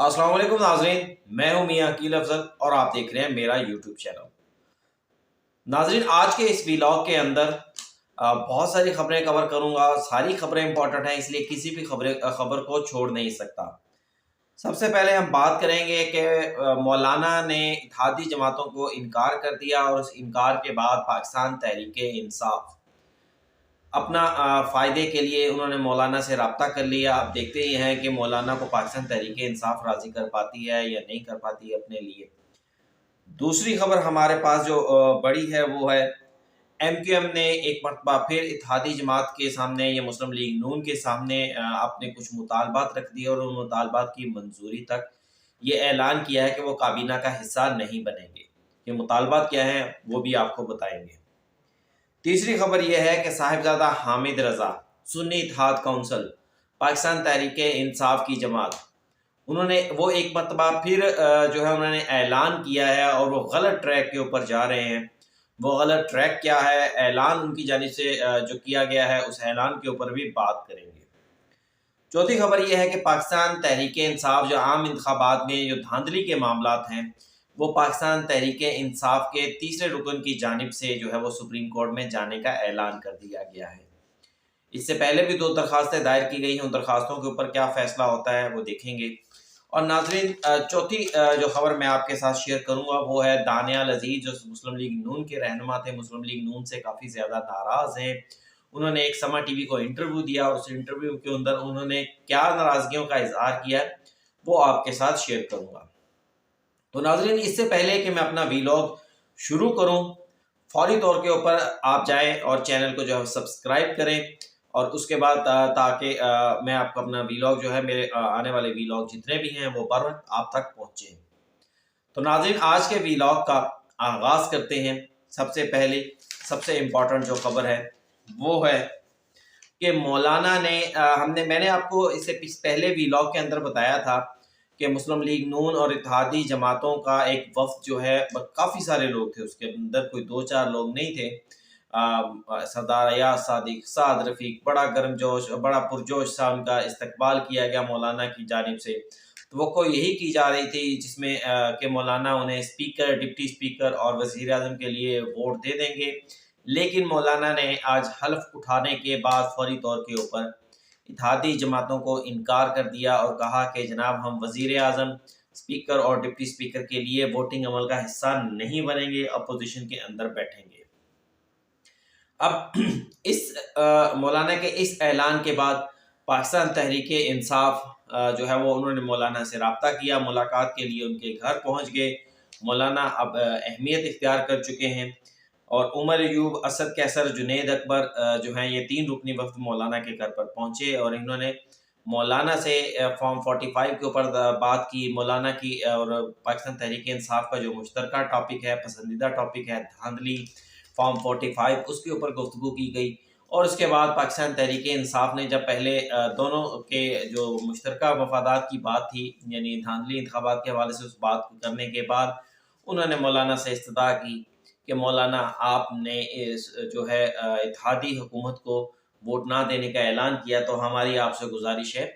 السلام علیکم ناظرین، میں ہوں میاں عقیل افضل اور آپ دیکھ رہے ہیں میرا یوٹیوب چینل۔ ناظرین، آج کے اس ویلاگ کے اندر بہت ساری خبریں کور کروں گا۔ ساری خبریں امپورٹنٹ ہیں، اس لیے کسی بھی خبر کو چھوڑ نہیں سکتا۔ سب سے پہلے ہم بات کریں گے کہ مولانا نے اتحادی جماعتوں کو انکار کر دیا، اور اس انکار کے بعد پاکستان تحریک انصاف اپنا فائدے کے لیے انہوں نے مولانا سے رابطہ کر لیا۔ اب دیکھتے ہی ہیں کہ مولانا کو پاکستان تحریک انصاف راضی کر پاتی ہے یا نہیں کر پاتی ہے اپنے لیے۔ دوسری خبر ہمارے پاس جو بڑی ہے وہ ہے ایم کیو ایم نے ایک مرتبہ پھر اتحادی جماعت کے سامنے یا مسلم لیگ نون کے سامنے اپنے کچھ مطالبات رکھ دیے، اور ان مطالبات کی منظوری تک یہ اعلان کیا ہے کہ وہ کابینہ کا حصہ نہیں بنیں گے۔ یہ مطالبات کیا ہیں وہ بھی آپ کو بتائیں گے۔ تیسری خبر یہ ہے کہ صاحبزادہ حامد رضا، سنی اتحاد کونسل، پاکستان تحریک انصاف کی جماعت، انہوں نے وہ ایک مرتبہ پھر جو ہے انہوں نے اعلان کیا ہے، اور وہ غلط ٹریک کے اوپر جا رہے ہیں۔ وہ غلط ٹریک کیا ہے، اعلان ان کی جانب سے جو کیا گیا ہے، اس اعلان کے اوپر بھی بات کریں گے۔ چوتھی خبر یہ ہے کہ پاکستان تحریک انصاف جو عام انتخابات میں جو دھاندلی کے معاملات ہیں، وہ پاکستان تحریک انصاف کے تیسرے رکن کی جانب سے جو ہے وہ سپریم کورٹ میں جانے کا اعلان کر دیا گیا ہے۔ اس سے پہلے بھی 2 درخواستیں دائر کی گئی ہیں، ان درخواستوں کے اوپر کیا فیصلہ ہوتا ہے وہ دیکھیں گے۔ اور ناظرین، چوتھی جو خبر میں آپ کے ساتھ شیئر کروں گا وہ ہے دانیال عزیز، جو مسلم لیگ نون کے رہنما تھے، مسلم لیگ نون سے کافی زیادہ ناراض ہیں۔ انہوں نے ایک سما ٹی وی کو انٹرویو دیا، اور اس انٹرویو کے اندر انہوں نے کیا ناراضگیوں کا اظہار کیا وہ آپ کے ساتھ شیئر کروں گا۔ تو ناظرین، اس سے پہلے کہ میں اپنا ویلاگ شروع کروں، فوری طور کے اوپر آپ جائیں اور چینل کو جو ہے سبسکرائب کریں، اور اس کے بعد تاکہ میں آپ کو اپنا ویلاگ جو ہے، میرے آنے والے ویلاگ جتنے بھی ہیں وہ بر وقت آپ تک پہنچیں۔ تو ناظرین، آج کے ویلاگ کا آغاز کرتے ہیں۔ سب سے پہلے سب سے امپورٹنٹ جو خبر ہے وہ ہے کہ مولانا نے میں نے آپ کو اس سے پہلے ویلاگ کے اندر بتایا تھا کہ مسلم لیگ نون اور اتحادی جماعتوں کا ایک وفد جو ہے، کافی سارے لوگ تھے، اس کے اندر کوئی 2-4 لوگ نہیں تھے۔ سردار ایاز صادق، سعد رفیق، بڑا گرم جوش، بڑا پرجوش سا ان کا استقبال کیا گیا مولانا کی جانب سے۔ توقع یہی کی جا رہی تھی جس میں کہ مولانا انہیں اسپیکر، ڈپٹی اسپیکر اور وزیر اعظم کے لیے ووٹ دے دیں گے، لیکن مولانا نے آج حلف اٹھانے کے بعد فوری طور کے اوپر اتحادی جماعتوں کو انکار کر دیا، اور کہا کہ جناب ہم وزیر اعظم، اسپیکر اور ڈپٹی اسپیکر کے لیے ووٹنگ عمل کا حصہ نہیں بنیں گے، اپوزیشن کے اندر بیٹھیں گے۔ اب اس مولانا کے اس اعلان کے بعد پاکستان تحریک انصاف جو ہے وہ انہوں نے مولانا سے رابطہ کیا، ملاقات کے لیے ان کے گھر پہنچ گئے۔ مولانا اب اہمیت اختیار کر چکے ہیں، اور عمر ایوب، اسد کیسر، جنید اکبر جو ہیں، یہ 3 رکنی وفد مولانا کے گھر پر پہنچے، اور انہوں نے مولانا سے فارم 45 کے اوپر بات کی۔ مولانا کی اور پاکستان تحریک انصاف کا جو مشترکہ ٹاپک ہے، پسندیدہ ٹاپک ہے، دھاندلی، فارم 45، اس کے اوپر گفتگو کی گئی۔ اور اس کے بعد پاکستان تحریک انصاف نے جب پہلے دونوں کے جو مشترکہ مفادات کی بات تھی، یعنی دھاندلی انتخابات کے حوالے سے اس بات کو کرنے کے بعد انہوں نے مولانا سے استدعا کی کہ مولانا آپ نے جو ہے اتحادی حکومت کو ووٹ نہ دینے کا اعلان کیا، تو ہماری آپ سے گزارش ہے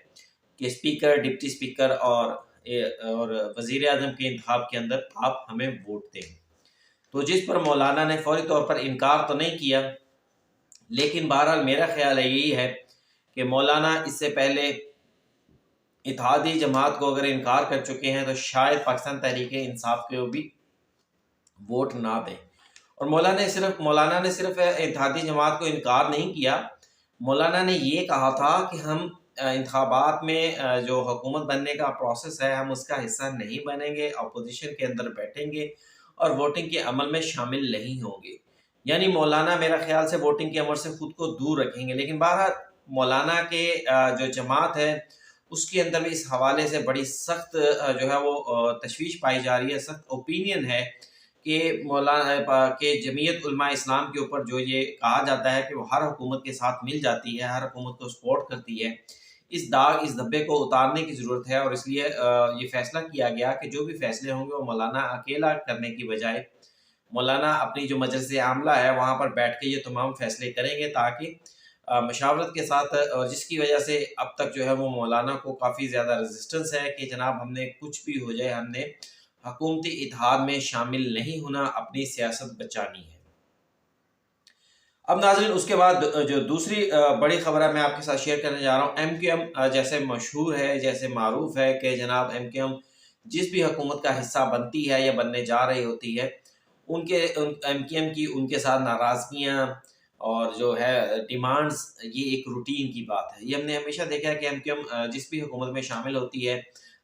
کہ اسپیکر، ڈپٹی اسپیکر اور وزیر اعظم کے انتخاب کے اندر آپ ہمیں ووٹ دیں۔ تو جس پر مولانا نے فوری طور پر انکار تو نہیں کیا، لیکن بہرحال میرا خیال یہی ہے کہ مولانا اس سے پہلے اتحادی جماعت کو اگر انکار کر چکے ہیں تو شاید پاکستان تحریک انصاف کو بھی ووٹ نہ دیں۔ اور مولانا نے صرف اتحادی جماعت کو انکار نہیں کیا، مولانا نے یہ کہا تھا کہ ہم انتخابات میں جو حکومت بننے کا پروسیس ہے، ہم اس کا حصہ نہیں بنیں گے، اپوزیشن کے اندر بیٹھیں گے اور ووٹنگ کے عمل میں شامل نہیں ہوں گے۔ یعنی مولانا میرا خیال سے ووٹنگ کے عمل سے خود کو دور رکھیں گے، لیکن بہرحال مولانا کے جو جماعت ہے اس کے اندر بھی اس حوالے سے بڑی سخت جو ہے وہ تشویش پائی جا رہی ہے، سخت اوپینین ہے کہ مولانا کہ جمعیت علماء اسلام کے اوپر جو یہ کہا جاتا ہے کہ وہ ہر حکومت کے ساتھ مل جاتی ہے، ہر حکومت کو سپورٹ کرتی ہے، اس داغ، اس دھبے کو اتارنے کی ضرورت ہے۔ اور اس لیے یہ فیصلہ کیا گیا کہ جو بھی فیصلے ہوں گے وہ مولانا اکیلا کرنے کی بجائے مولانا اپنی جو مجلس عاملہ ہے وہاں پر بیٹھ کے یہ تمام فیصلے کریں گے، تاکہ مشاورت کے ساتھ، اور جس کی وجہ سے اب تک جو ہے وہ مولانا کو کافی زیادہ ریزسٹنس ہے کہ جناب ہم نے کچھ بھی ہو جائے ہم نے حکومتی اتحاد میں شامل نہیں ہونا، اپنی سیاست بچانی ہے۔ اب ناظرین اس کے بعد جو دوسری بڑی خبر ہے میں آپ کے ساتھ شیئر کرنے جا رہا ہوں، ایم کیو ایم جیسے مشہور ہے، جیسے معروف ہے کہ جناب ایم کیو ایم جس بھی حکومت کا حصہ بنتی ہے یا بننے جا رہی ہوتی ہے، ایم کیو ایم کی ان کے ساتھ ناراضگیاں اور جو ہے ڈیمانڈز، یہ ایک روٹین کی بات ہے۔ یہ ہم نے ہمیشہ دیکھا ہے کہ ایم کیو ایم جس بھی حکومت میں شامل ہوتی ہے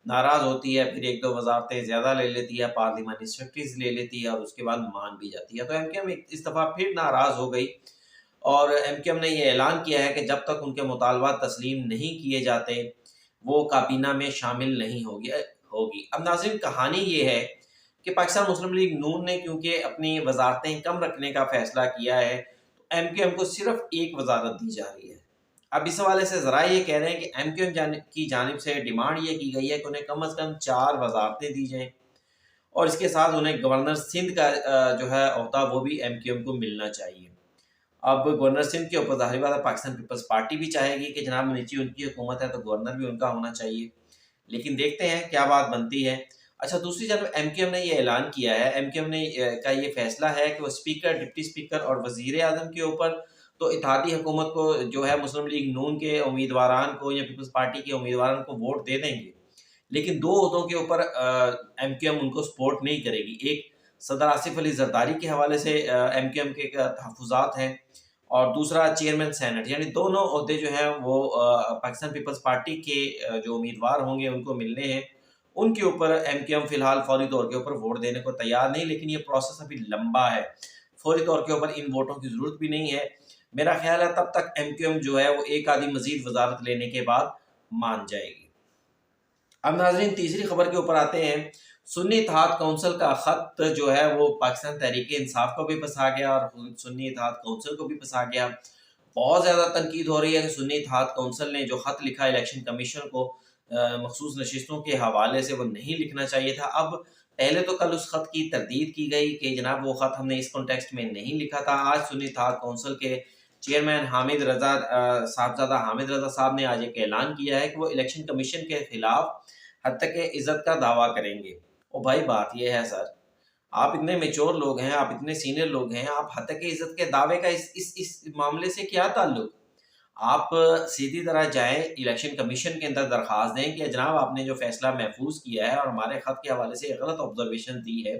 ناراض ہوتی ہے، پھر ایک دو وزارتیں زیادہ لے لیتی ہے، پارلیمانی سیکرٹریز لے لیتی ہے اور اس کے بعد مان بھی جاتی ہے۔ تو ایم کیو ایم اس دفعہ پھر ناراض ہو گئی اور ایم کیو ایم نے یہ اعلان کیا ہے کہ جب تک ان کے مطالبات تسلیم نہیں کیے جاتے وہ کابینہ میں شامل نہیں ہوگی۔ اب ناظرین کہانی یہ ہے کہ پاکستان مسلم لیگ نون نے کیونکہ اپنی وزارتیں کم رکھنے کا فیصلہ کیا ہے تو ایم کیو ایم کو صرف ایک وزارت دی جا رہی ہے۔ اب اس حوالے سے ذرائع یہ کہہ رہے ہیں کہ ایم کیو ایم کی جانب سے ڈیمانڈ یہ کی گئی ہے کہ انہیں کم از کم 4 وزارتیں دی جائیں اور اس کے ساتھ انہیں گورنر سندھ کا جو ہے عہدہ وہ بھی ایم کیو ایم کو ملنا چاہیے۔ اب گورنر سندھ کے اوپر ظاہر بات ہے پاکستان پیپلز پارٹی بھی چاہے گی کہ جناب نیچی ان کی حکومت ہے تو گورنر بھی ان کا ہونا چاہیے، لیکن دیکھتے ہیں کیا بات بنتی ہے۔ اچھا دوسری جانب ایم کیو ایم نے یہ اعلان کیا ہے، ایم کیو ایم نے کا یہ فیصلہ ہے کہ وہ اسپیکر، ڈپٹی اسپیکر اور وزیر اعظم کے اوپر تو اتحادی حکومت کو جو ہے مسلم لیگ نون کے امیدواران کو یا پیپلز پارٹی کے امیدواران کو ووٹ دے دیں گے، لیکن 2 عہدوں کے اوپر ایم کیو ایم ان کو سپورٹ نہیں کرے گی۔ ایک صدر آصف علی زرداری کے حوالے سے ایم کیو ایم کے تحفظات ہیں اور دوسرا چیئرمین سینٹ، یعنی دونوں عہدے جو ہیں وہ پاکستان پیپلز پارٹی کے جو امیدوار ہوں گے ان کو ملنے ہیں۔ ان کے اوپر ایم کیو ایم فی الحال فوری طور کے اوپر ووٹ دینے کو تیار نہیں، لیکن یہ پروسیس ابھی لمبا ہے، فوری طور کے اوپر ان ووٹوں کی ضرورت بھی نہیں ہے۔ میرا خیال ہے تب تک ایم کیو ایم جو ہے وہ ایک آدھی مزید وزارت لینے کے بعد مان جائے گی۔ اب ناظرین تیسری خبر کے اوپر آتے ہیں، سنی اتحاد کونسل کا خط جو ہے وہ پاکستان تحریک انصاف کو بھی پھنسا گیا اور سنی اتحاد کونسل کو بھی پھنسا گیا۔ بہت زیادہ تنقید ہو رہی ہے کہ سنی اتحاد کونسل نے جو خط لکھا الیکشن کمیشن کو مخصوص نشستوں کے حوالے سے وہ نہیں لکھنا چاہیے تھا۔ اب پہلے تو کل اس خط کی تردید کی گئی کہ جناب وہ خط ہم نے اس کانٹیکسٹ میں نہیں لکھا تھا۔ آج سنی اتحاد کونسل کے چیئرمین حامد رضا صاحبزادہ حامد رضا صاحب نے آج ایک اعلان کیا ہے کہ وہ الیکشن کمیشن کے خلاف حد تک عزت کا دعویٰ کریں گے۔ او بھائی بات یہ ہے سر، آپ اتنے میچور لوگ ہیں، آپ اتنے سینئر لوگ ہیں، آپ حد تک عزت کے دعوے کا اس معاملے سے کیا تعلق؟ آپ سیدھی طرح جائیں الیکشن کمیشن کے اندر درخواست دیں کہ جناب آپ نے جو فیصلہ محفوظ کیا ہے اور ہمارے خط کے حوالے سے غلط آبزرویشن دی ہے،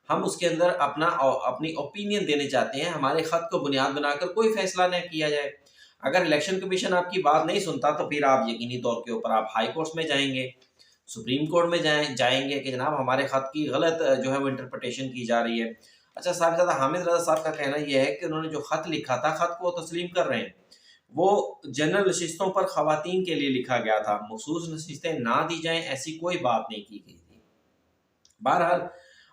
ہم اس کے اندر اپنی اوپینین دینے چاہتے ہیں، ہمارے خط کو بنیاد بنا کر کوئی فیصلہ نہ کیا جائے۔ اگر الیکشن کمیشن آپ کی بات نہیں سنتا تو پھر آپ یقینی طور کے اوپر آپ ہائی کورٹس میں جائیں گے، سپریم کورٹ میں جائیں گے کہ جناب ہمارے خط کی غلط جو ہے وہ انٹرپریٹیشن کی جا رہی ہے۔ اچھا صاحبزادہ حامد رضا صاحب کا کہنا یہ ہے کہ انہوں نے جو خط لکھا تھا، خط کو تسلیم کر رہے ہیں، وہ جنرل نشستوں پر خواتین کے لیے لکھا گیا تھا، مخصوص نشستیں نہ دی جائیں ایسی کوئی بات نہیں کی گئی تھی۔ بہرحال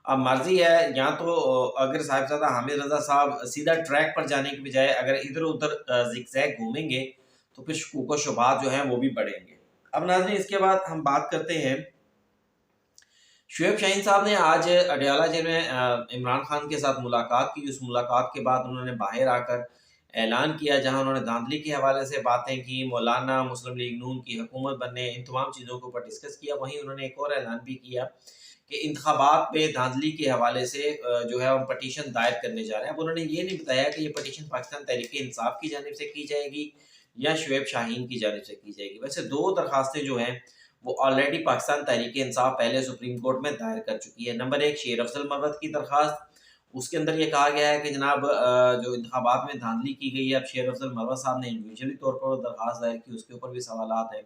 اب مرضی ہے، یا تو اگر صاحبزادہ حامد رضا صاحب سیدھا ٹریک پر جانے کے بجائے اگر ادھر ادھر زگ زیگ گھومیں گے تو پھر شکوک و شبہات جو ہیں وہ بھی بڑھیں گے۔ اب ناظرین اس کے بعد ہم بات کرتے ہیں، شعیب شاہین صاحب نے آج اڈیالہ جیل میں عمران خان کے ساتھ ملاقات کی۔ اس ملاقات کے بعد انہوں نے باہر آ کر اعلان کیا، جہاں انہوں نے دھاندلی کے حوالے سے باتیں کی، مولانا، مسلم لیگ نون کی حکومت بننے، ان تمام چیزوں کے اوپر ڈسکس کیا۔ وہیں انہوں نے ایک اور اعلان بھی کیا کہ انتخابات پہ دھاندلی کے حوالے سے جو ہے ہم پٹیشن دائر کرنے جا رہے ہیں۔ اب انہوں نے یہ نہیں بتایا کہ یہ پٹیشن پاکستان تحریک انصاف کی جانب سے کی جائے گی یا شعیب شاہین کی جانب سے کی جائے گی۔ ویسے 2 درخواستیں جو ہیں وہ آلریڈی پاکستان تحریک انصاف پہلے سپریم کورٹ میں دائر کر چکی ہے۔ نمبر 1 شیر افضل مروت کی درخواست، اس کے اندر یہ کہا گیا ہے کہ جناب جو انتخابات میں دھاندلی کی گئی ہے، اب شیر افضل مروت صاحب نے انڈیویجولی طور پر درخواست دائر کی، اس کے اوپر بھی سوالات ہیں۔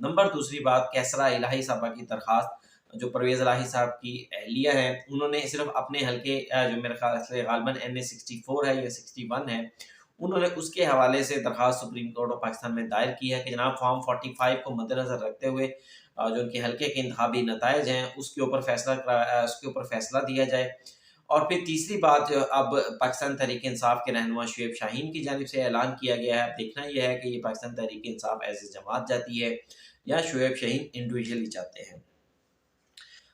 نمبر دوسری بات کیسرا الہی صاحبہ کی درخواست، جو پرویز الہی صاحب کی اہلیہ ہیں، انہوں نے صرف اپنے حلقے جو میرے خیال سے غالباً NA 64 ہے یا 61 ہے، انہوں نے اس کے حوالے سے درخواست سپریم کورٹ آف پاکستان میں دائر کی ہے کہ جناب فارم 45 کو مد نظر رکھتے ہوئے جو ان کے حلقے کے انتخابی نتائج ہیں اس کے اوپر فیصلہ دیا جائے۔ اور پھر تیسری بات، اب پاکستان تحریک انصاف کے رہنما شعیب شاہین کی جانب سے اعلان کیا گیا ہے، دیکھنا یہ ہے کہ یہ پاکستان تحریک انصاف ایز اے جماعت جاتی ہے یا شعیب شاہین انڈیویجولی جاتے ہیں۔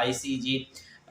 ICG